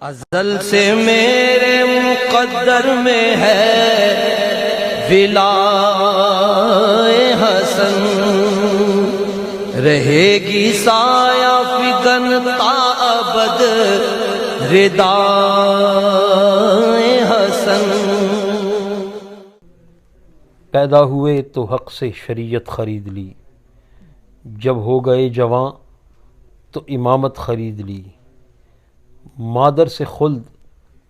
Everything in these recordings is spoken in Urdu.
ازل سے میرے مقدر میں ہے ولائے حسن، رہے گی سایہ فگن تا ابد ردائے حسن۔ پیدا ہوئے تو حق سے شریعت خرید لی، جب ہو گئے جواں تو امامت خرید لی، مادر سے خلد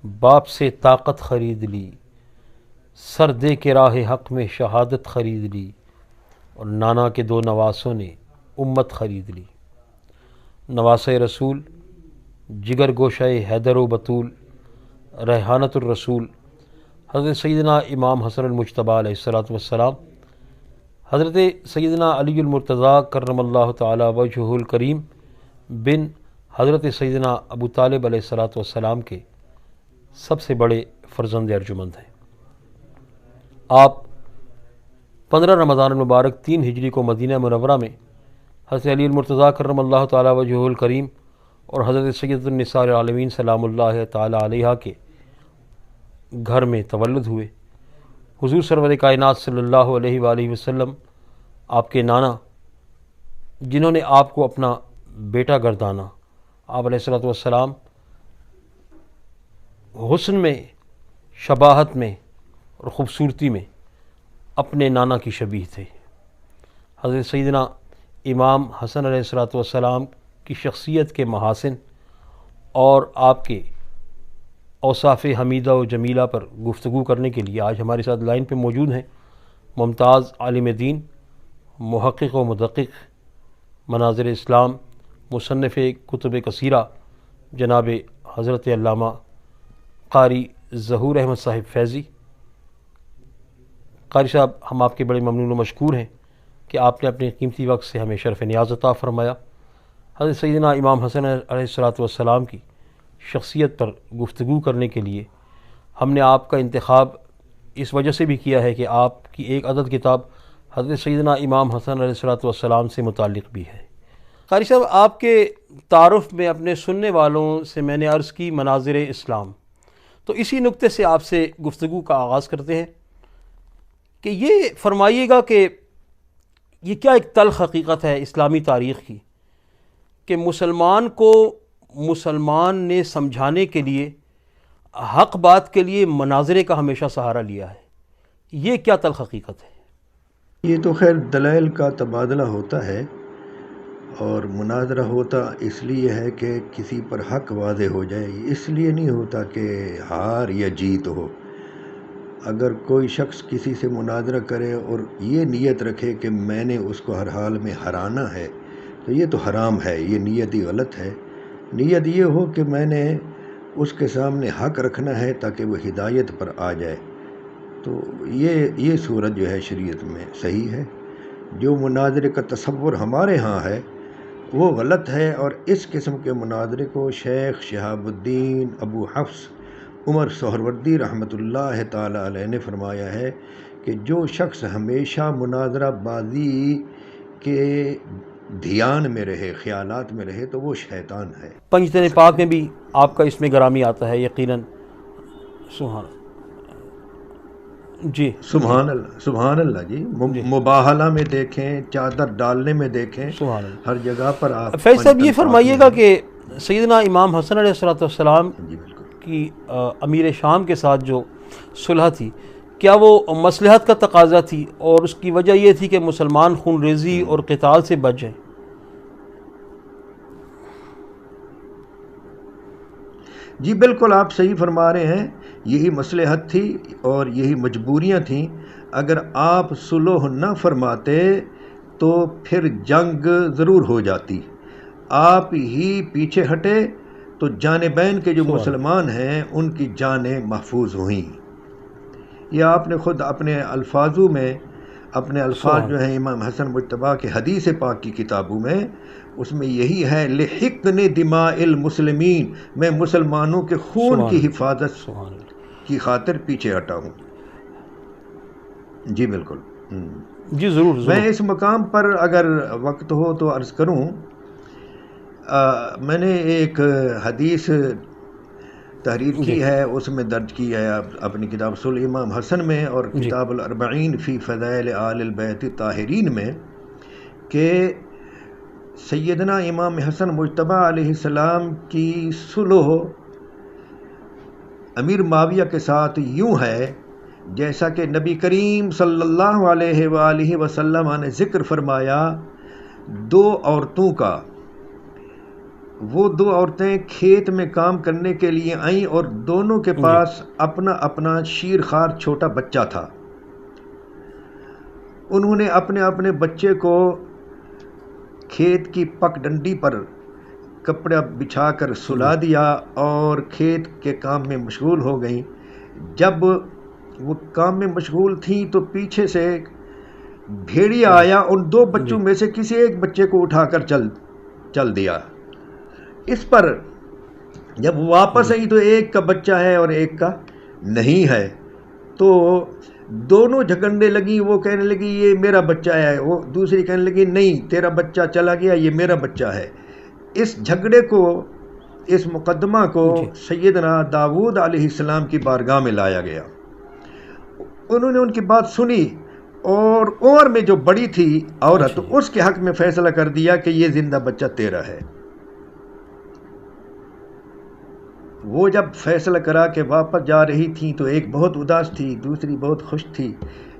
باپ سے طاقت خرید لی، سر دے کے راہ حق میں شہادت خرید لی، اور نانا کے دو نواسوں نے امت خرید لی۔ نواسۂ رسول، جگر گوشہ حیدر و بطول، ریحانۃ الرسول حضرت سیدنا امام حسن المجتبیٰ علیہ السلام، حضرت سیدنا علی المرتضیٰ کرم اللہ تعالی وجہہ الکریم بن حضرت سیدنا ابو طالب علیہ السلام کے سب سے بڑے فرزند ارجمند ہیں۔ آپ 15 رمضان المبارک 3 ہجری کو مدینہ منورہ میں حضرت علی المرتضیٰ کرم اللہ تعالی وجہہ الکریم اور حضرت سید النساء العالمین سلام اللہ تعالی علیہ کے گھر میں تولد ہوئے۔ حضور سرور کائنات صلی اللہ علیہ وآلہ وسلم آپ کے نانا، جنہوں نے آپ کو اپنا بیٹا گردانا، آپ علیہ السلام حسن میں، شباہت میں اور خوبصورتی میں اپنے نانا کی شبیہ تھے۔ حضرت سیدنا امام حسن علیہ السلام کی شخصیت کے محاسن اور آپ کے اوصاف حمیدہ و جمیلہ پر گفتگو کرنے کے لیے آج ہمارے ساتھ لائن پہ موجود ہیں ممتاز عالم دین، محقق و مدقق، مناظر اسلام، مصنف کتب کثیرہ، جناب حضرت علامہ قاری ظہور احمد صاحب فیضی۔ قاری صاحب، ہم آپ کے بڑے ممنون و مشکور ہیں کہ آپ نے اپنے قیمتی وقت سے ہمیں شرف نیاز عطا فرمایا۔ حضرت سیدنا امام حسن علیہ السلام کی شخصیت پر گفتگو کرنے کے لیے ہم نے آپ کا انتخاب اس وجہ سے بھی کیا ہے کہ آپ کی ایک عدد کتاب حضرت سیدنا امام حسن علیہ السلام سے متعلق بھی ہے۔ قاری صاحب، آپ کے تعارف میں اپنے سننے والوں سے میں نے عرض کی مناظر اسلام، تو اسی نقطے سے آپ سے گفتگو کا آغاز کرتے ہیں کہ یہ فرمائیے گا کہ یہ کیا ایک تلخ حقیقت ہے اسلامی تاریخ کی کہ مسلمان کو مسلمان نے سمجھانے کے لیے، حق بات کے لیے مناظرے کا ہمیشہ سہارا لیا ہے، یہ کیا تلخ حقیقت ہے؟ یہ تو خیر دلائل کا تبادلہ ہوتا ہے، اور مناظرہ ہوتا اس لیے ہے کہ کسی پر حق واضح ہو جائے، اس لیے نہیں ہوتا کہ ہار یا جیت ہو۔ اگر کوئی شخص کسی سے مناظرہ کرے اور یہ نیت رکھے کہ میں نے اس کو ہر حال میں ہرانا ہے، تو یہ تو حرام ہے، یہ نیت ہی غلط ہے۔ نیت یہ ہو کہ میں نے اس کے سامنے حق رکھنا ہے تاکہ وہ ہدایت پر آ جائے، تو یہ صورت جو ہے شریعت میں صحیح ہے۔ جو مناظرے کا تصور ہمارے ہاں ہے وہ غلط ہے، اور اس قسم کے مناظرے کو شیخ شہاب الدین ابو حفص عمر سہروردی رحمۃ اللہ تعالی علیہ نے فرمایا ہے کہ جو شخص ہمیشہ مناظرہ بازی کے دھیان میں رہے، خیالات میں رہے، تو وہ شیطان ہے۔ پنجتن پاک میں بھی آپ کا اس میں گرامی آتا ہے یقیناً۔ سبحان جی، سبحان اللہ، سبحان اللہ جی۔ مباہلہ میں دیکھیں، چادر ڈالنے میں دیکھیں، سبحان اللہ، ہر جگہ پر آپ فیض صاحب یہ فرمائیے گا کہ سیدنا امام حسن علیہ السلام جی بالکل کی امیر شام کے ساتھ جو صلح تھی، کیا وہ مصلحت کا تقاضا تھی اور اس کی وجہ یہ تھی کہ مسلمان خون ریزی اور قتال سے بچ جائیں؟ جی بالکل، آپ صحیح فرما رہے ہیں، یہی مصلحت تھی اور یہی مجبوریاں تھیں۔ اگر آپ صلح نہ فرماتے تو پھر جنگ ضرور ہو جاتی، آپ ہی پیچھے ہٹے تو جانبین کے جو مسلمان ہیں ان کی جانیں محفوظ ہوئیں۔ یہ آپ نے خود اپنے الفاظوں میں، اپنے الفاظ جو ہیں امام حسن مجتبیٰ کے حدیث پاک کی کتابوں میں، اس میں یہی ہے لحقن دماء المسلمین، میں مسلمانوں کے خون کی حفاظت کی خاطر پیچھے ہٹا ہوں۔ جی بالکل، جی ضرور۔ میں اس مقام پر اگر وقت ہو تو عرض کروں، میں نے ایک حدیث تحریر کی ہے اس میں درج کی ہے اپنی کتاب صلح امام حسن میں اور کتاب الاربعین فی فضائل آل البیت الطاہرین میں کہ سیدنا امام حسن مجتبی علیہ السلام کی صلح امیر معاویہ کے ساتھ یوں ہے جیسا کہ نبی کریم صلی اللہ علیہ وآلہ وسلم نے ذکر فرمایا دو عورتوں کا۔ وہ دو عورتیں کھیت میں کام کرنے کے لیے آئیں اور دونوں کے پاس اپنا اپنا شیر خوار چھوٹا بچہ تھا۔ انہوں نے اپنے اپنے بچے کو کھیت کی پک ڈنڈی پر کپڑا بچھا کر سلا دیا اور کھیت کے کام میں مشغول ہو گئیں۔ جب وہ کام میں مشغول تھیں تو پیچھے سے بھیڑیا آیا، ان دو بچوں میں سے کسی ایک بچے کو اٹھا کر چل دیا۔ اس پر جب واپس آئی تو ایک کا بچہ ہے اور ایک کا نہیں ہے، تو دونوں جھگڑنے لگی۔ وہ کہنے لگی یہ میرا بچہ ہے، وہ دوسری کہنے لگی نہیں تیرا بچہ چلا گیا، یہ میرا بچہ ہے۔ اس جھگڑے کو، اس مقدمہ کو سیدنا داؤد علیہ السلام کی بارگاہ میں لایا گیا۔ انہوں نے ان کی بات سنی اور عمر میں جو بڑی تھی عورت، اس کے حق میں فیصلہ کر دیا کہ یہ زندہ بچہ تیرا ہے۔ وہ جب فیصلہ کرا کہ واپس جا رہی تھیں تو ایک بہت اداس تھی، دوسری بہت خوش تھی۔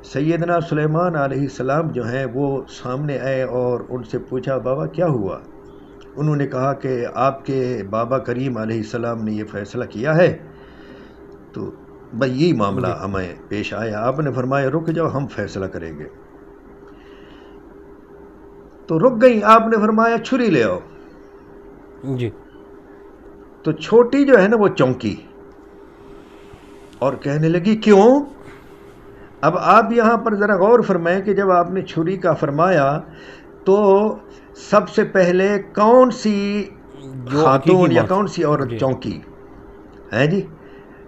سیدنا سلیمان علیہ السلام جو ہیں وہ سامنے آئے اور ان سے پوچھا بابا کیا ہوا؟ انہوں نے کہا کہ آپ کے بابا کریم علیہ السلام نے یہ فیصلہ کیا ہے، تو بھئی یہی معاملہ ہمیں پیش آیا۔ آپ نے فرمایا رک جاؤ، ہم فیصلہ کریں گے۔ تو رک گئیں۔ آپ نے فرمایا چھری لے آؤ۔ جی۔ تو چھوٹی جو ہے نا وہ چونکی اور کہنے لگی کیوں؟ اب آپ یہاں پر ذرا غور فرمائیں کہ جب آپ نے چھری کا فرمایا تو سب سے پہلے کون سی خاتون یا کون سی عورت چونکی ہے جی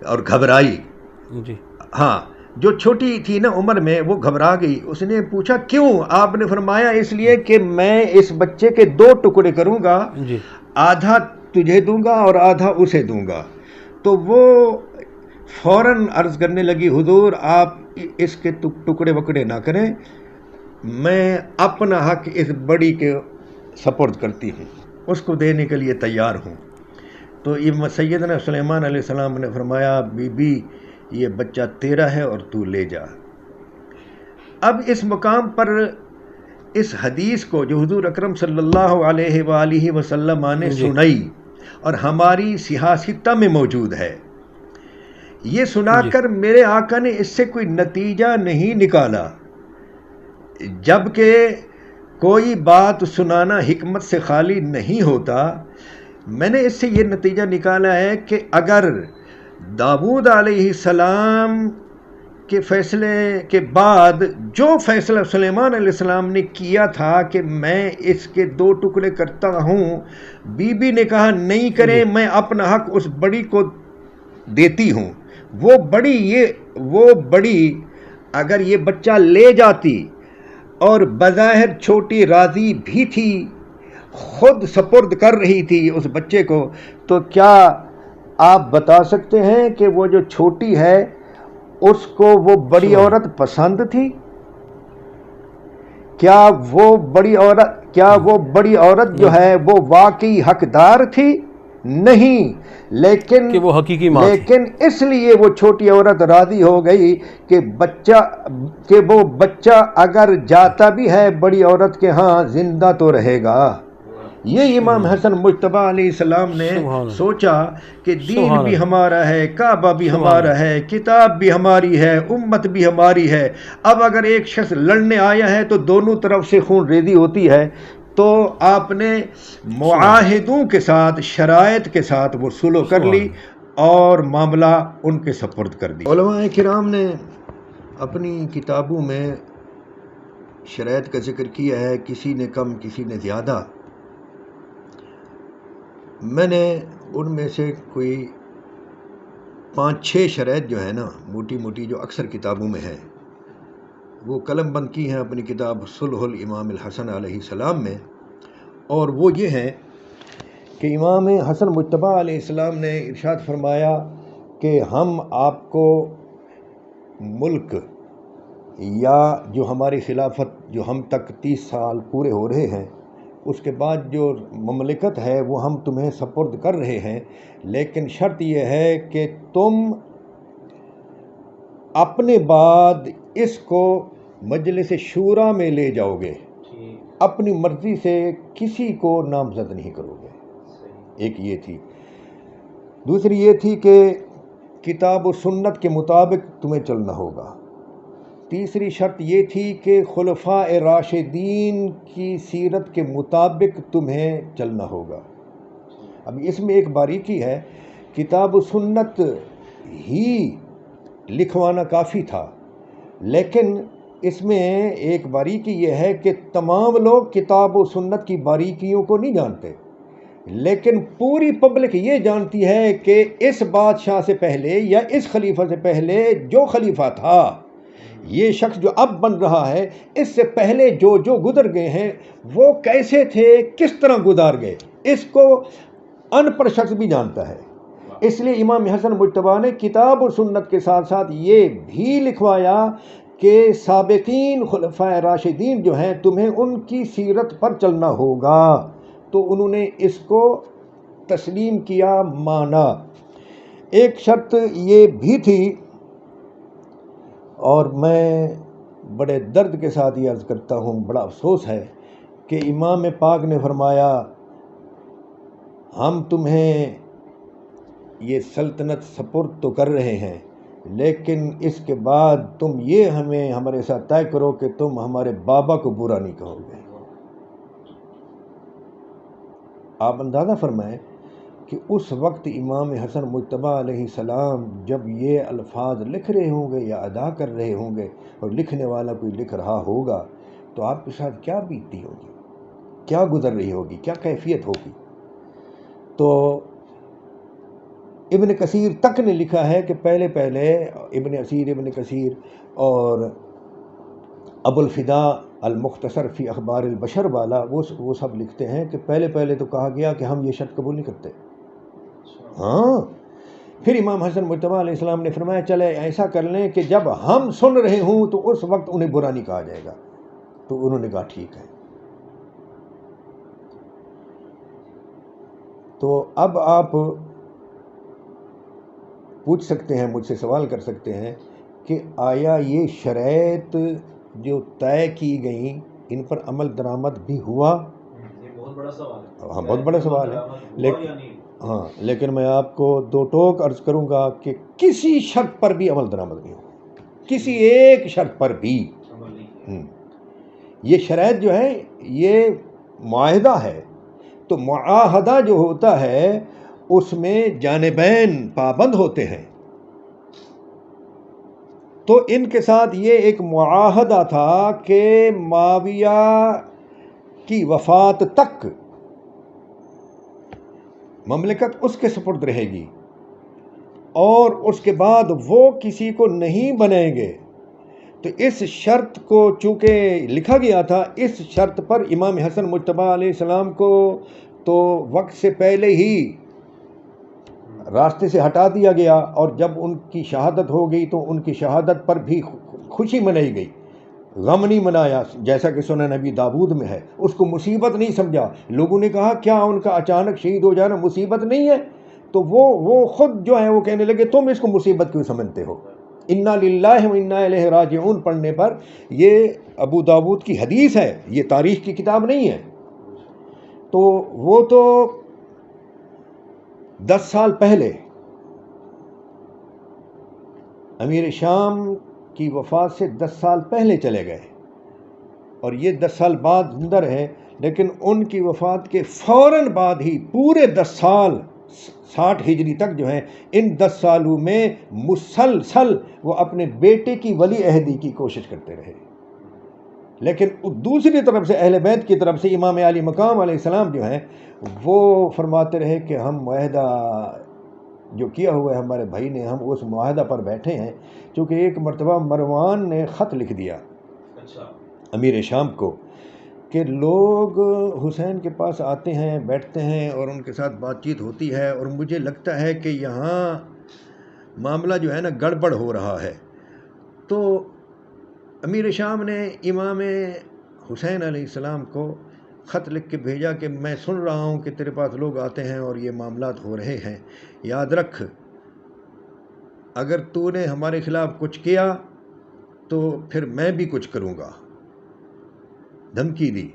اور گھبرائی؟ جی ہاں، جو چھوٹی تھی نا عمر میں وہ گھبرا گئی۔ اس نے پوچھا کیوں؟ آپ نے فرمایا اس لیے کہ میں اس بچے کے دو ٹکڑے کروں گا، آدھا تجھے دوں گا اور آدھا اسے دوں گا۔ تو وہ فوراً عرض کرنے لگی حضور آپ اس کے ٹکڑے وکڑے نہ کریں، میں اپنا حق اس بڑی کے سپرد کرتی ہوں، اس کو دینے کے لیے تیار ہوں۔ تو سیدنا سلیمان علیہ السلام نے فرمایا بی بی یہ بچہ تیرا ہے اور تو لے جا۔ اب اس مقام پر اس حدیث کو جو حضور اکرم صلی اللہ علیہ وآلہ وسلم نے سنائی اور ہماری صحاح ستہ میں موجود ہے، یہ سنا کر میرے آقا نے اس سے کوئی نتیجہ نہیں نکالا، جبکہ کوئی بات سنانا حکمت سے خالی نہیں ہوتا۔ میں نے اس سے یہ نتیجہ نکالا ہے کہ اگر داؤد علیہ السلام کے فیصلے کے بعد جو فیصلہ سلیمان علیہ السلام نے کیا تھا کہ میں اس کے دو ٹکڑے کرتا ہوں، بی بی نے کہا نہیں کریں، میں اپنا حق اس بڑی کو دیتی ہوں۔ وہ بڑی اگر یہ بچہ لے جاتی اور بظاہر چھوٹی راضی بھی تھی، خود سپرد کر رہی تھی اس بچے کو، تو کیا آپ بتا سکتے ہیں کہ وہ جو چھوٹی ہے اس کو وہ بڑی عورت پسند تھی؟ کیا وہ بڑی عورت جو ہے وہ واقعی حقدار تھی؟ نہیں، لیکن کہ وہ حقیقی ماں لیکن اس لیے وہ چھوٹی عورت راضی ہو گئی کہ وہ بچہ اگر جاتا بھی ہے بڑی عورت کے ہاں زندہ تو رہے گا۔ یہ امام حسن مجتبی علیہ السلام نے سوچا کہ دین بھی ہمارا ہے، کعبہ بھی ہمارا ہے، کتاب بھی ہماری ہے، امت بھی ہماری ہے۔ اب اگر ایک شخص لڑنے آیا ہے تو دونوں طرف سے خون ریزی ہوتی ہے، تو آپ نے معاہدوں کے ساتھ، شرائط کے ساتھ وہ صلح کر لی اور معاملہ ان کے سپرد کر دیا۔ علماء کرام نے اپنی کتابوں میں شرائط کا ذکر کیا ہے، کسی نے کم کسی نے زیادہ۔ میں نے ان میں سے کوئی 5-6 شرائط جو ہے نا موٹی موٹی جو اکثر کتابوں میں ہے وہ قلم بند کی ہیں اپنی کتاب صلح الامام الحسن علیہ السلام میں، اور وہ یہ ہے کہ امام حسن مجتبی علیہ السلام نے ارشاد فرمایا کہ ہم آپ کو ملک یا جو ہماری خلافت جو ہم تک 30 سال پورے ہو رہے ہیں اس کے بعد جو مملکت ہے وہ ہم تمہیں سپرد کر رہے ہیں، لیکن شرط یہ ہے کہ تم اپنے بعد اس کو مجلس شورا میں لے جاؤ گے، اپنی مرضی سے کسی کو نامزد نہیں کرو گے۔ ایک یہ تھی۔ دوسری یہ تھی کہ کتاب و سنت کے مطابق تمہیں چلنا ہوگا۔ تیسری شرط یہ تھی کہ خلفاء راشدین کی سیرت کے مطابق تمہیں چلنا ہوگا۔ اب اس میں ایک باریکی ہے، کتاب و سنت ہی لکھوانا کافی تھا، لیکن اس میں ایک باریکی یہ ہے کہ تمام لوگ کتاب و سنت کی باریکیوں کو نہیں جانتے، لیکن پوری پبلک یہ جانتی ہے کہ اس بادشاہ سے پہلے یا اس خلیفہ سے پہلے جو خلیفہ تھا، یہ شخص جو اب بن رہا ہے، اس سے پہلے جو گزر گئے ہیں وہ کیسے تھے، کس طرح گزار گئے، اس کو ان پڑھ شخص بھی جانتا ہے۔ اس لیے امام حسن مجتبی نے کتاب و سنت کے ساتھ ساتھ یہ بھی لکھوایا کہ سابقین خلفائے راشدین جو ہیں تمہیں ان کی سیرت پر چلنا ہوگا، تو انہوں نے اس کو تسلیم کیا، مانا۔ ایک شرط یہ بھی تھی، اور میں بڑے درد کے ساتھ یہ عرض کرتا ہوں، بڑا افسوس ہے کہ امام پاک نے فرمایا ہم تمہیں یہ سلطنت سپرد تو کر رہے ہیں، لیکن اس کے بعد تم یہ ہمارے ساتھ طے کرو کہ تم ہمارے بابا کو برا نہیں کہو گے۔ آپ اندازہ فرمائیں کہ اس وقت امام حسن مجتبی علیہ السلام جب یہ الفاظ لکھ رہے ہوں گے یا ادا کر رہے ہوں گے، اور لکھنے والا کوئی لکھ رہا ہوگا، تو آپ کے ساتھ کیا بیتتی ہوگی، کیا گزر رہی ہوگی، کیا کیفیت ہوگی۔ تو ابن کثیر تک نے لکھا ہے کہ پہلے ابن کثیر اور ابو الفداء المختصر فی اخبار البشر والا وہ سب لکھتے ہیں کہ پہلے تو کہا گیا کہ ہم یہ شرط قبول نہیں کرتے۔ ہاں، پھر امام حسن مجتبی علیہ السلام نے فرمایا چلے ایسا کر لیں کہ جب ہم سن رہے ہوں تو اس وقت انہیں برا نہیں کہا جائے گا، تو انہوں نے کہا ٹھیک ہے۔ تو اب آپ پوچھ سکتے ہیں، مجھ سے سوال کر سکتے ہیں کہ آیا یہ شرائط جو طے کی گئیں ان پر عمل درآمد بھی ہوا؟ یہ بہت بڑا سوال ہے۔ ہاں، بہت بڑا سوال ہے، لیکن میں آپ کو دو ٹوک عرض کروں گا کہ کسی شرط پر بھی عمل درآمد نہیں ہوا، کسی ایک شرط پر بھی۔ یہ شرائط جو ہے یہ معاہدہ ہے، تو معاہدہ جو ہوتا ہے اس میں جانبین پابند ہوتے ہیں، تو ان کے ساتھ یہ ایک معاہدہ تھا کہ معاویہ کی وفات تک مملکت اس کے سپرد رہے گی، اور اس کے بعد وہ کسی کو نہیں بنائیں گے۔ تو اس شرط کو چونکہ لکھا گیا تھا، اس شرط پر امام حسن مجتبی علیہ السلام کو تو وقت سے پہلے ہی راستے سے ہٹا دیا گیا، اور جب ان کی شہادت ہو گئی تو ان کی شہادت پر بھی خوشی منائی گئی، غم نہیں منایا، جیسا کہ سنن نبی داود میں ہے۔ اس کو مصیبت نہیں سمجھا۔ لوگوں نے کہا کیا ان کا اچانک شہید ہو جانا مصیبت نہیں ہے؟ تو وہ خود جو ہے وہ کہنے لگے تم اس کو مصیبت کیوں سمجھتے ہو؟ انا للہ و انا الیہ راجعون پڑھنے پر، یہ ابو داود کی حدیث ہے، یہ تاریخ کی کتاب نہیں ہے۔ تو وہ تو 10 سال پہلے امیر شام کی وفات سے 10 سال پہلے چلے گئے، اور یہ 10 سال بعد زندہ رہے، لیکن ان کی وفات کے فوراً بعد ہی پورے 10 سال 60 ہجری تک جو ہیں، ان 10 سالوں میں مسلسل وہ اپنے بیٹے کی ولی عہدی کی کوشش کرتے رہے۔ لیکن دوسری طرف سے اہل بیت کی طرف سے امام علی مقام علیہ السلام جو ہیں وہ فرماتے رہے کہ ہم معاہدہ جو کیا ہوا ہے ہمارے بھائی نے، ہم اس معاہدہ پر بیٹھے ہیں۔ چونکہ ایک مرتبہ مروان نے خط لکھ دیا امیر شام کو کہ لوگ حسین کے پاس آتے ہیں، بیٹھتے ہیں اور ان کے ساتھ بات چیت ہوتی ہے، اور مجھے لگتا ہے کہ یہاں معاملہ جو ہے نا گڑبڑ ہو رہا ہے۔ تو امیر شام نے امام حسین علیہ السلام کو خط لکھ کے بھیجا کہ میں سن رہا ہوں کہ تیرے پاس لوگ آتے ہیں اور یہ معاملات ہو رہے ہیں، یاد رکھ اگر تو نے ہمارے خلاف کچھ کیا تو پھر میں بھی کچھ کروں گا، دھمکی دی۔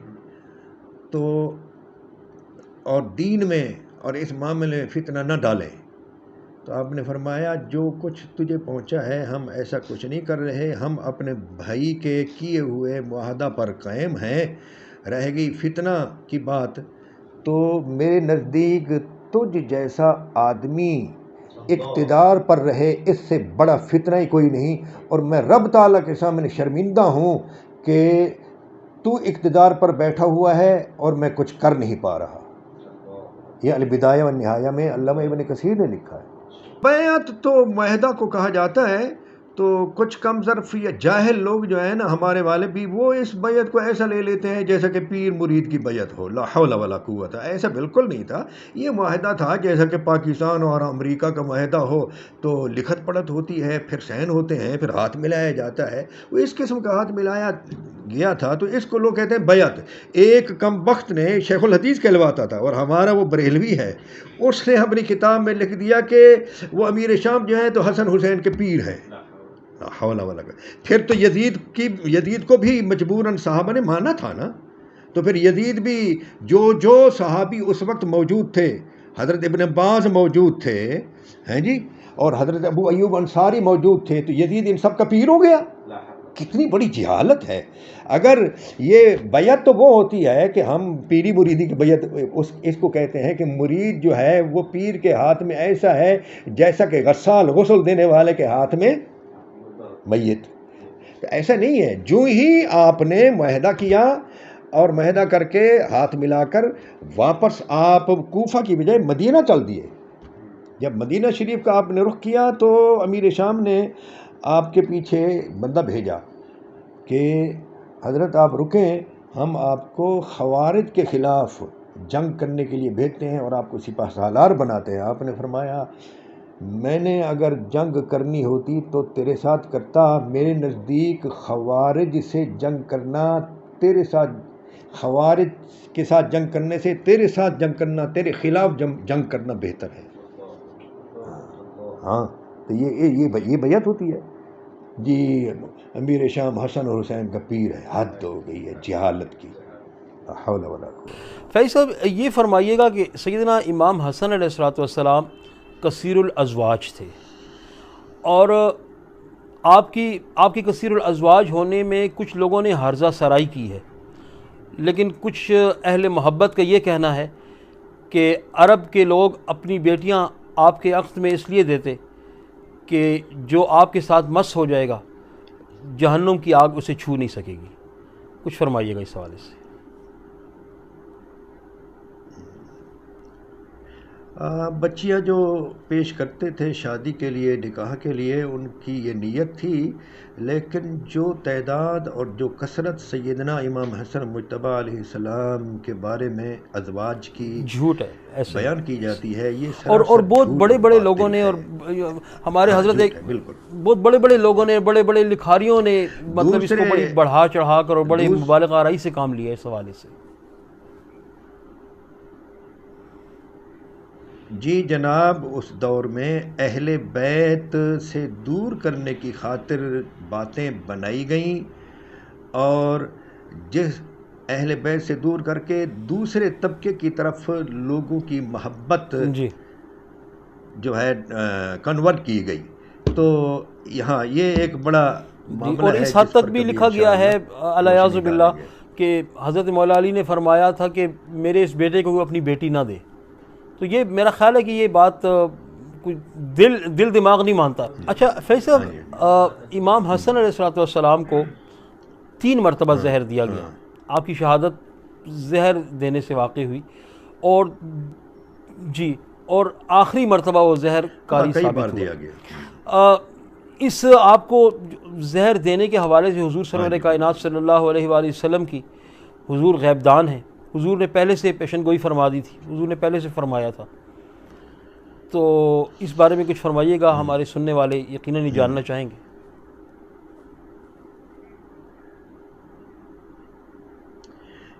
تو اور دین میں اور اس معاملے میں فتنہ نہ ڈالیں۔ تو آپ نے فرمایا جو کچھ تجھے پہنچا ہے ہم ایسا کچھ نہیں کر رہے، ہم اپنے بھائی کے کیے ہوئے معاہدہ پر قائم ہیں۔ رہ گئی فتنہ کی بات، تو میرے نزدیک تجھ جیسا آدمی اقتدار پر رہے اس سے بڑا فتنہ ہی کوئی نہیں، اور میں رب تعالیٰ کے سامنے شرمندہ ہوں کہ تو اقتدار پر بیٹھا ہوا ہے اور میں کچھ کر نہیں پا رہا۔ یہ البدایہ والنہایہ میں علامہ ابن کثیر نے لکھا ہے۔ بیعت تو معاہدہ کو کہا جاتا ہے، تو کچھ کم ظرف یا جاہل لوگ جو ہیں نا ہمارے والے بھی، وہ اس بیعت کو ایسا لے لیتے ہیں جیسا کہ پیر مرید کی بیعت ہو، لا حول ولا قوت۔ ایسا بالکل نہیں تھا، یہ معاہدہ تھا جیسا کہ پاکستان اور امریکہ کا معاہدہ ہو تو لکھت پڑھت ہوتی ہے، پھر سین ہوتے ہیں، پھر ہاتھ ملایا جاتا ہے۔ وہ اس قسم کا ہاتھ ملایا گیا تھا، تو اس کو لوگ کہتے ہیں بیعت۔ ایک کم بخت نے شیخ الحدیث کہلواتا تھا اور ہمارا وہ بریلوی ہے، اس نے اپنی کتاب میں لکھ دیا کہ وہ امیر شام جو ہیں تو حسن حسین کے پیر ہیں۔ حول ولا قوت۔ پھر تو یزید کو بھی مجبوراً صحابہ نے مانا تھا نا، تو پھر یزید بھی جو صحابی اس وقت موجود تھے، حضرت ابن عباس موجود تھے ہیں جی، اور حضرت ابو ایوب انصاری موجود تھے، تو یزید ان سب کا پیر ہو گیا۔ کتنی بڑی جہالت ہے۔ اگر یہ بیعت تو وہ ہوتی ہے کہ ہم پیری مریدی کی بیعت اس کو کہتے ہیں کہ مرید جو ہے وہ پیر کے ہاتھ میں ایسا ہے جیسا کہ غسال غسل دینے والے کے ہاتھ میں میت۔ ایسا نہیں ہے، جو ہی آپ نے معاہدہ کیا اور معاہدہ کر کے ہاتھ ملا کر واپس آپ کوفہ کی بجائے مدینہ چل دیے۔ جب مدینہ شریف کا آپ نے رخ کیا تو امیر شام نے آپ کے پیچھے بندہ بھیجا کہ حضرت آپ رکیں، ہم آپ کو خوارج کے خلاف جنگ کرنے کے لیے بھیجتے ہیں اور آپ کو سپہ سالار بناتے ہیں۔ آپ نے فرمایا میں نے اگر جنگ کرنی ہوتی تو تیرے ساتھ کرتا، میرے نزدیک خوارج سے جنگ کرنا تیرے ساتھ، خوارج کے ساتھ جنگ کرنے سے تیرے ساتھ جنگ کرنا، تیرے خلاف جنگ کرنا بہتر ہے۔ ہاں، تو یہ بیعت ہوتی ہے جی۔ امیر شام حسن اور حسین کا پیر ہے، حد ہو گئی ہے جہالت کی، حول ولا قوت۔ فیض صاحب یہ فرمائیے گا کہ سیدنا امام حسن علیہ السلام کثیر الازواج تھے، اور آپ کی کثیر الازواج ہونے میں کچھ لوگوں نے ہرزہ سرائی کی ہے، لیکن کچھ اہل محبت کا یہ کہنا ہے کہ عرب کے لوگ اپنی بیٹیاں آپ کے عقد میں اس لیے دیتے کہ جو آپ کے ساتھ مس ہو جائے گا جہنم کی آگ اسے چھو نہیں سکے گی۔ کچھ فرمائیے گا اس حوالے سے۔ بچیاں جو پیش کرتے تھے شادی کے لیے، نکاح کے لیے، ان کی یہ نیت تھی، لیکن جو تعداد اور جو کثرت سیدنا امام حسن مجتبی علیہ السلام کے بارے میں ازواج کی جھوٹ ہے ایسے بیان کی جاتی ہے، یہ اور بہت بڑے بڑے لوگوں نے، اور ہمارے حضرت ایک بہت بڑے بڑے لوگوں نے، بڑے بڑے لکھاریوں نے مطلب اس کو بڑی بڑھا چڑھا کر اور بڑے مبالغہ آرائی سے کام لیا اس حوالے سے۔ جی جناب، اس دور میں اہل بیت سے دور کرنے کی خاطر باتیں بنائی گئیں، اور جس اہل بیت سے دور کر کے دوسرے طبقے کی طرف لوگوں کی محبت جی جو ہے کنورٹ کی گئی۔ تو یہاں یہ ایک بڑا معاملہ اور ہے اس حد جس پر تک بھی کبھی لکھا گیا ہے انشاءاللہ الیاذ باللہ کہ حضرت مولا علی نے فرمایا تھا کہ میرے اس بیٹے کو اپنی بیٹی نہ دے۔ تو یہ میرا خیال ہے کہ یہ بات کوئی دل دماغ نہیں مانتا۔ اچھا فیض صاحب، امام حسن علیہ السلام کو 3 مرتبہ زہر دیا گیا، آپ کی شہادت زہر دینے سے واقع ہوئی، اور جی اور آخری مرتبہ وہ زہر کاری ثابت ہوا۔ اس آپ کو زہر دینے کے حوالے سے حضور سرور کائنات صلی اللہ علیہ وآلہ وسلم کی حضور غیب دان ہیں، حضور نے پہلے سے پیشن گوئی فرما دی تھی، حضور نے پہلے سے فرمایا تھا. تو اس بارے میں کچھ فرمائیے گا، ہمارے سننے والے یقیناً ہی جاننا چاہیں گے.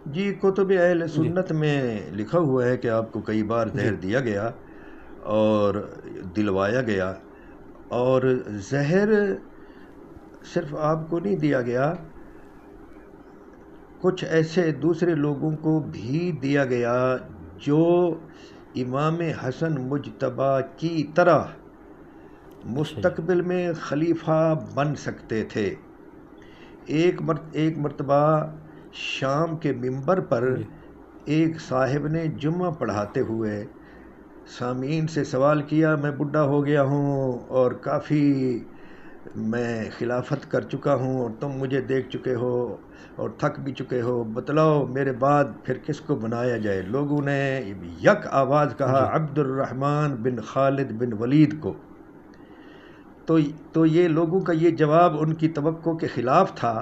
جی کتب اہل سنت میں لکھا ہوا ہے کہ آپ کو کئی بار زہر دیا گیا اور دلوایا گیا، اور زہر صرف آپ کو نہیں دیا گیا، کچھ ایسے دوسرے لوگوں کو بھی دیا گیا جو امام حسن مجتبی کی طرح مستقبل میں خلیفہ بن سکتے تھے. ایک مرتبہ شام کے منبر پر ایک صاحب نے جمعہ پڑھاتے ہوئے سامعین سے سوال کیا، میں بڈھا ہو گیا ہوں اور کافی میں خلافت کر چکا ہوں اور تم مجھے دیکھ چکے ہو اور تھک بھی چکے ہو، بتلاؤ میرے بعد پھر کس کو بنایا جائے. لوگوں نے یک آواز کہا عبد الرحمن بن خالد بن ولید کو. تو یہ لوگوں کا یہ جواب ان کی توقع کے خلاف تھا،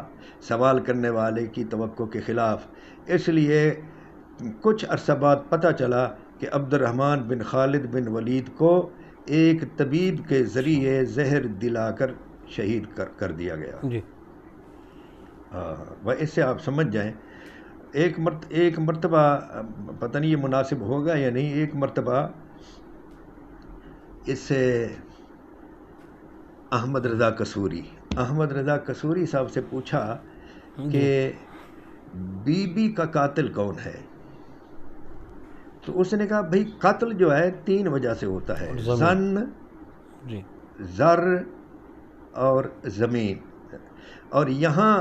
سوال کرنے والے کی توقع کے خلاف. اس لیے کچھ عرصہ بعد پتہ چلا کہ عبد الرحمن بن خالد بن ولید کو ایک طبیب کے ذریعے زہر دلا کر شہید کر دیا گیا. جی وہ اس سے آپ سمجھ جائیں. ایک مرتبہ پتہ نہیں یہ مناسب ہوگا یا نہیں، ایک مرتبہ اس سے احمد رضا قصوری صاحب سے پوچھا کہ بی بی کا قاتل کون ہے؟ تو اس نے کہا بھئی قتل جو ہے 3 وجہ سے ہوتا ہے، زن، زر اور زمین. اور یہاں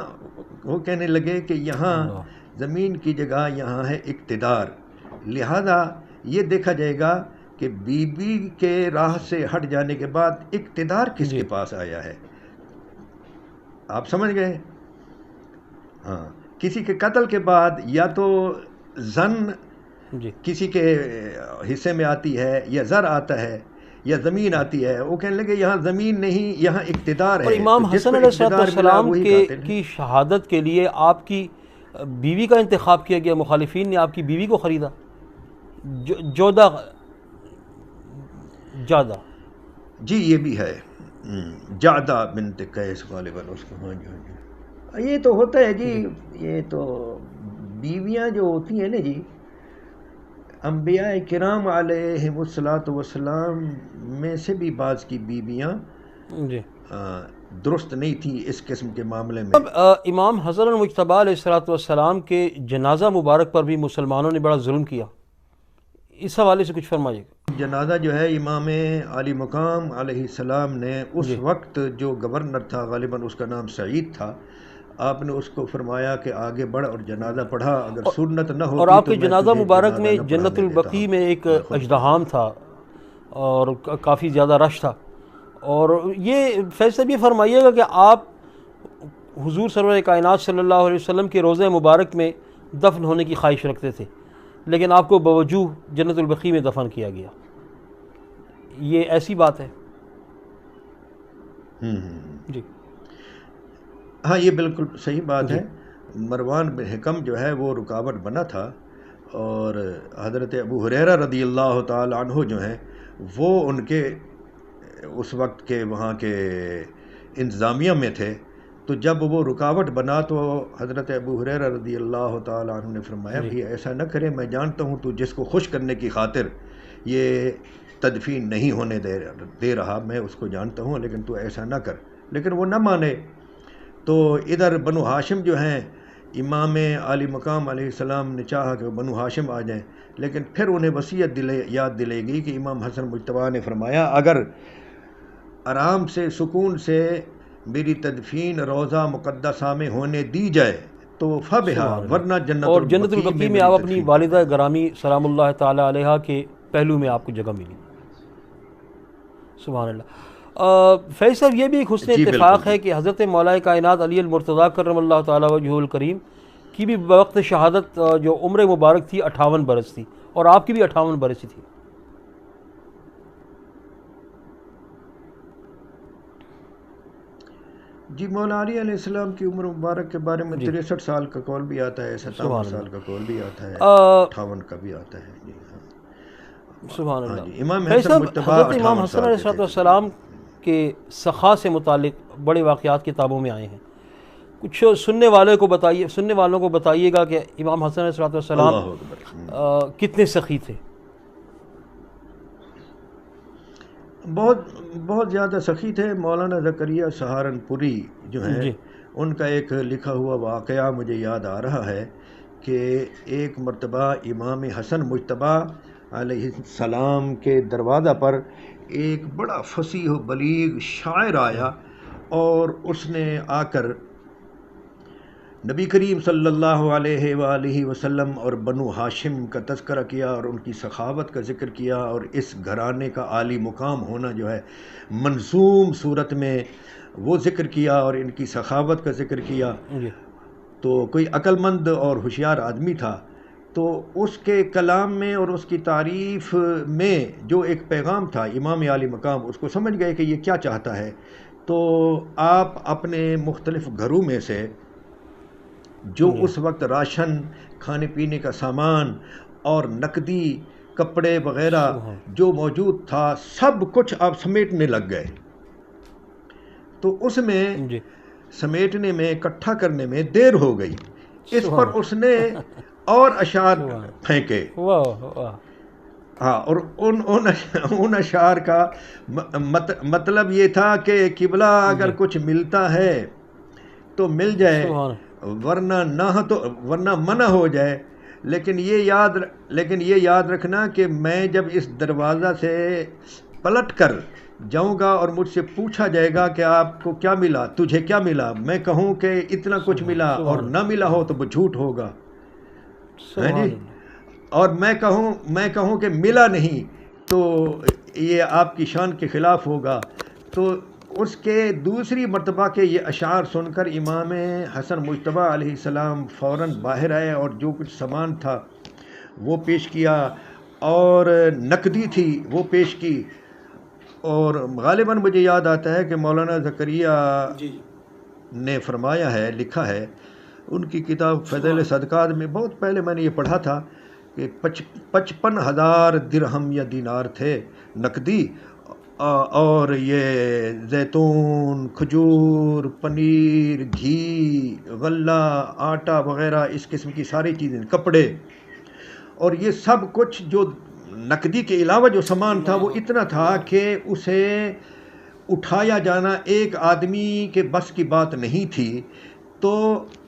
وہ کہنے لگے کہ یہاں زمین کی جگہ یہاں ہے اقتدار، لہذا یہ دیکھا جائے گا کہ بی بی کے راہ سے ہٹ جانے کے بعد اقتدار کس کے پاس آیا ہے. آپ سمجھ گئے؟ ہاں، کسی کے قتل کے بعد یا تو زن کسی کے حصے میں آتی ہے یا زر آتا ہے یا زمین آتی ہے. وہ کہنے لگے یہاں زمین نہیں، یہاں اقتدار ہے. اور امام حسن علیہ السلام کی شہادت کے لیے آپ کی بیوی کا انتخاب کیا گیا، مخالفین نے آپ کی بیوی کو خریدا، جادہ. جی یہ بھی ہے، جادہ بنت قیس غالباً اس کو. ہاں جی، یہ تو ہوتا ہے جی. یہ تو بیویاں جو ہوتی ہیں نا جی، انبیاء کرام علیہم الصلاۃ والسلام میں سے بھی بعض کی بیویاں درست نہیں تھی اس قسم کے معاملے میں. امام حسن مجتبی علیہ الصلاۃ والسلام کے جنازہ مبارک پر بھی مسلمانوں نے بڑا ظلم کیا، اس حوالے سے کچھ فرمائیے گا. جنازہ جو ہے امام علی مقام علیہ السلام نے اس وقت جو گورنر تھا، غالباً اس کا نام سعید تھا، آپ نے اس کو فرمایا کہ آگے بڑھ اور جنازہ پڑھا، اگر سنت نہ ہوتی. اور آپ کے جنازہ مبارک میں جنت البقیع میں ایک اژدہام تھا اور کافی زیادہ رش تھا. اور یہ فیصلہ بھی فرمائیے گا کہ آپ حضور سرور کائنات صلی اللہ علیہ وسلم کے روضہ مبارک میں دفن ہونے کی خواہش رکھتے تھے، لیکن آپ کو بوجوہ جنت البقیع میں دفن کیا گیا. یہ ایسی بات ہے؟ جی ہاں، یہ بالکل صحیح بات ہے. مروان بن حکم جو ہے وہ رکاوٹ بنا تھا، اور حضرت ابو ہریرہ رضی اللہ تعالی عنہ جو ہیں وہ ان کے اس وقت کے وہاں کے انتظامیہ میں تھے. تو جب وہ رکاوٹ بنا تو حضرت ابو ہریرہ رضی اللہ تعالی عنہ نے فرمایا کہ ایسا نہ کرے، میں جانتا ہوں تو جس کو خوش کرنے کی خاطر یہ تدفین نہیں ہونے دے رہا، میں اس کو جانتا ہوں، لیکن تو ایسا نہ کر. لیکن وہ نہ مانے. تو ادھر بنو ہاشم جو ہیں، امام علی مقام علیہ السلام نے چاہا کہ بنو ہاشم آ جائیں، لیکن پھر انہیں وصیت یاد دلے گی کہ امام حسن مجتبی نے فرمایا اگر آرام سے سکون سے میری تدفین روضہ مقدسہ میں ہونے دی جائے تو فبہا، ورنہ اور جنت البقیع میں آپ اپنی والدہ گرامی سلام اللہ تعالی علیہا کے پہلو میں آپ کو جگہ ملی. سبحان اللہ. فیض صاحب، یہ بھی ایک حسن اتفاق ہے کہ حضرت مولا کائنات علی المرتضیٰ کرم اللہ تعالی وجہہ الکریم کی بھی وقت شہادت جو عمر مبارک تھی 58 برس تھی، اور آپ کی بھی 58 برس تھی. جی مولا علی علیہ السلام کی عمر مبارک کے بارے میں 63 سال کا قول بھی آتا ہے، 57 سال کا قول بھی آتا ہے، 58 کا بھی آتا ہے۔ جی ہاں سبحان ہاں اللہ۔ جی، امام بھائی حسن صاحب، مجتبیٰ حضرت امام 58 حسن سال علیہ کے تھے۔ السلام کے سخا سے متعلق بڑے واقعات کتابوں میں آئے ہیں، کچھ سننے والوں کو بتائیے گا کہ امام حسن علیہ السلام اللہ اکبر۔ کتنے سخی تھے؟ بہت زیادہ سخی تھے۔ مولانا زکریا سہارنپوری جو ہیں، جی ان کا ایک لکھا ہوا واقعہ مجھے یاد آ رہا ہے کہ ایک مرتبہ امام حسن مجتبیٰ علیہ السلام کے دروازہ پر ایک بڑا فصیح و بلیغ شاعر آیا، اور اس نے آ کر نبی کریم صلی اللہ علیہ وآلہ وسلم اور بنو ہاشم کا تذکرہ کیا، اور ان کی سخاوت کا ذکر کیا، اور اس گھرانے کا عالی مقام ہونا جو ہے منظوم صورت میں وہ ذکر کیا، اور ان کی سخاوت کا ذکر کیا۔ جی تو کوئی عقل مند اور ہوشیار آدمی تھا، تو اس کے کلام میں اور اس کی تعریف میں جو ایک پیغام تھا امام عالی مقام، اس کو سمجھ گئے کہ یہ کیا چاہتا ہے۔ تو آپ اپنے مختلف گھروں میں سے جو اس وقت راشن، کھانے پینے کا سامان اور نقدی کپڑے وغیرہ جو موجود تھا، سب کچھ آپ سمیٹنے لگ گئے۔ تو اس میں جی سمیٹنے میں، اکٹھا کرنے میں دیر ہو گئی، اس پر اس نے اور اشعار پھینکے۔ واہ واہ۔ ہاں، اور ان اشعار کا مطلب یہ تھا کہ قبلہ اگر کچھ ملتا ہے تو مل جائے، ورنہ منع ہو جائے، لیکن یہ یاد رکھنا کہ میں جب اس دروازہ سے پلٹ کر جاؤں گا اور مجھ سے پوچھا جائے گا کہ آپ کو کیا ملا، تجھے کیا ملا، میں کہوں کہ اتنا کچھ ملا اور نہ ملا ہو تو وہ جھوٹ ہوگا، ہے جی، اور میں کہوں کہ ملا نہیں تو یہ آپ کی شان کے خلاف ہوگا۔ تو اس کے دوسری مرتبہ کے یہ اشعار سن کر امام حسن مجتبیٰ علیہ السلام فوراً باہر آئے، اور جو کچھ سامان تھا وہ پیش کیا، اور نقدی تھی وہ پیش کی۔ اور غالباً مجھے یاد آتا ہے کہ مولانا زکریا نے فرمایا ہے، لکھا ہے ان کی کتاب فضائل صدقات میں، بہت پہلے میں نے یہ پڑھا تھا کہ 55,000 درہم یا دینار تھے نقدی، اور یہ زیتون، کھجور، پنیر، گھی، غلہ، آٹا وغیرہ اس قسم کی ساری چیزیں، کپڑے، اور یہ سب کچھ جو نقدی کے علاوہ جو سامان تھا وہ اتنا تھا کہ اسے اٹھایا جانا ایک آدمی کے بس کی بات نہیں تھی۔ تو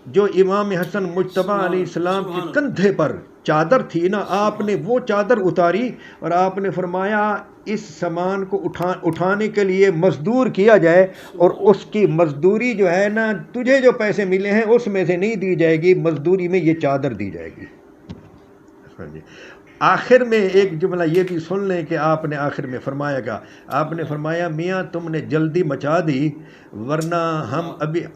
جو امام حسن مجتبیٰ علیہ السلام کے کندھے پر چادر تھی نا، آپ نے وہ چادر اتاری اور آپ نے فرمایا اس سامان کو اٹھانے کے لیے مزدور کیا جائے، اور اس کی مزدوری جو ہے نا، تجھے جو پیسے ملے ہیں اس میں سے نہیں دی جائے گی، مزدوری میں یہ چادر دی جائے گی۔ آخر میں ایک جملہ یہ بھی سن لیں کہ آپ نے آخر میں فرمایا گا، آپ نے فرمایا میاں تم نے جلدی مچا دی، ورنہ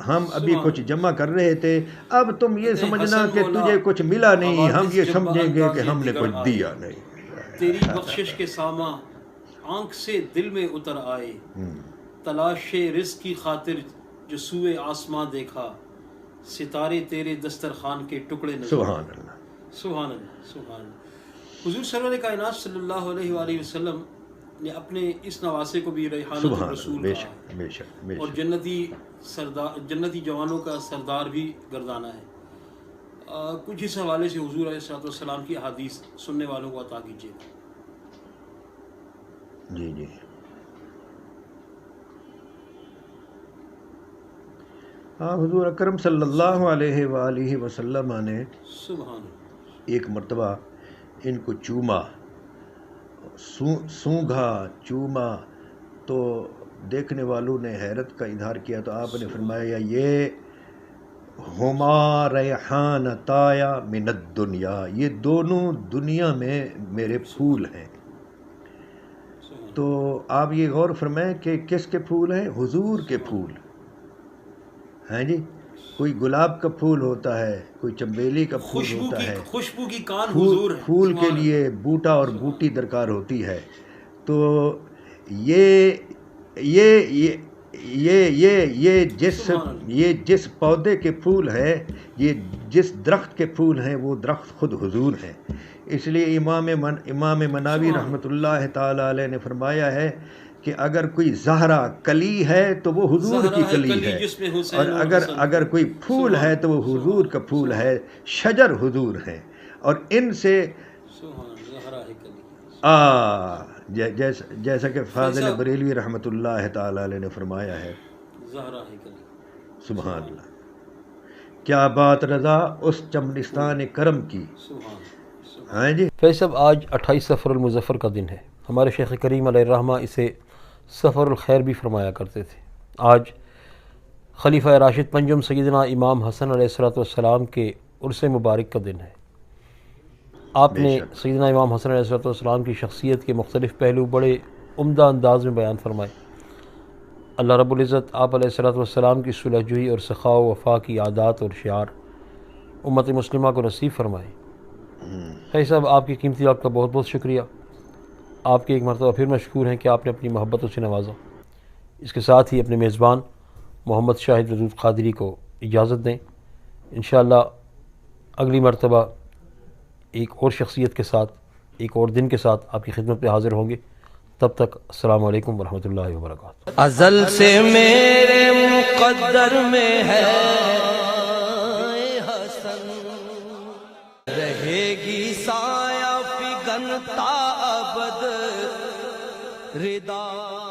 ہم ابھی کچھ جمع کر رہے تھے، اب تم یہ سمجھنا کہ تجھے کچھ ملا نہیں، ہم یہ سمجھیں گے کہ ہم نے کچھ دیا نہیں۔ تیری بخشش کے ساماں آنکھ سے دل میں اتر آئے، تلاش رزق کی خاطر جو سوئے آسماں دیکھا، ستارے تیرے دسترخوان کے ٹکڑے نظر۔ سبحان اللہ، سبحان اللہ، سبحان اللہ۔ حضور سرور کائنات صلی اللہ علیہ وآلہ وسلم نے اپنے اس نواسے کو بھی ریحانۃ الرسول کہا ہے، اور جنتی جوانوں کا سردار بھی گردانا ہے۔ کچھ اس حوالے سے حضور علیہ السلام کی احادیث سننے والوں کو عطا کیجیے۔ جی جی، ہاں، حضور اکرم صلی اللہ علیہ وآلہ وسلم نے سبحان اللہ، ایک مرتبہ ان کو چوما، سونگھا، چوما، تو دیکھنے والوں نے حیرت کا اظہار کیا، تو آپ نے فرمایا یہ ہما ریحانتایا من الدنیا، یہ دونوں دنیا میں میرے پھول ہیں۔ تو آپ یہ غور فرمائیں کہ کس کے پھول ہیں؟ حضور کے پھول ہیں جی۔ کوئی گلاب کا پھول ہوتا ہے، کوئی چنبیلی کا پھول ہوتا ہے، خوشبو کی کان حضور ہے، پھول کے لیے بوٹا اور بوٹی درکار ہوتی ہے۔ تو یہ یہ جس پودے کے پھول ہیں، یہ جس درخت کے پھول ہیں، وہ درخت خود حضور ہیں۔ اس لیے امام مناوی رحمۃ اللہ تعالی علیہ نے فرمایا ہے کہ اگر کوئی زہرہ کلی ہے تو وہ حضور کی کلی ہے، اور اگر کوئی پھول ہے تو وہ حضور کا پھول ہے، شجر حضور ہیں۔ اور ان سے جیسا کہ فاضل بریلوی رحمۃ اللہ تعالی علیہ نے فرمایا ہے، سبحان اللہ، کیا بات رضا اس چمنستان کرم کی۔ ہاں جی فیض صاحب، آج 28 سفر المظفر کا دن ہے۔ ہمارے شیخ کریم علیہ الرحمہ اسے سفر الخیر بھی فرمایا کرتے تھے۔ آج خلیفہ راشد پنجم سیدنا امام حسن علیہ السلام کے عرس مبارک کا دن ہے۔ آپ نے سیدنا امام حسن علیہ السلام کی شخصیت کے مختلف پہلو بڑے عمدہ انداز میں بیان فرمائے۔ اللہ رب العزت آپ علیہ السلام کی صلح جوئی اور سخاء و وفا کی عادات اور شعار امت مسلمہ کو نصیب فرمائے۔ فیض صاحب، آپ کی قیمتی وقت کا بہت بہت شکریہ۔ آپ کے ایک مرتبہ پھر مشکور ہیں کہ آپ نے اپنی محبتوں سے نوازا۔ اس کے ساتھ ہی اپنے میزبان محمد شاہد ودود قادری کو اجازت دیں۔ انشاءاللہ اگلی مرتبہ ایک اور شخصیت کے ساتھ، ایک اور دن کے ساتھ آپ کی خدمت میں حاضر ہوں گے۔ تب تک السلام علیکم ورحمۃ اللہ وبرکاتہ۔ ازل سے میرے مقدر میں ہے حسن، رہے گی سایہ فگنتا ابد ردا۔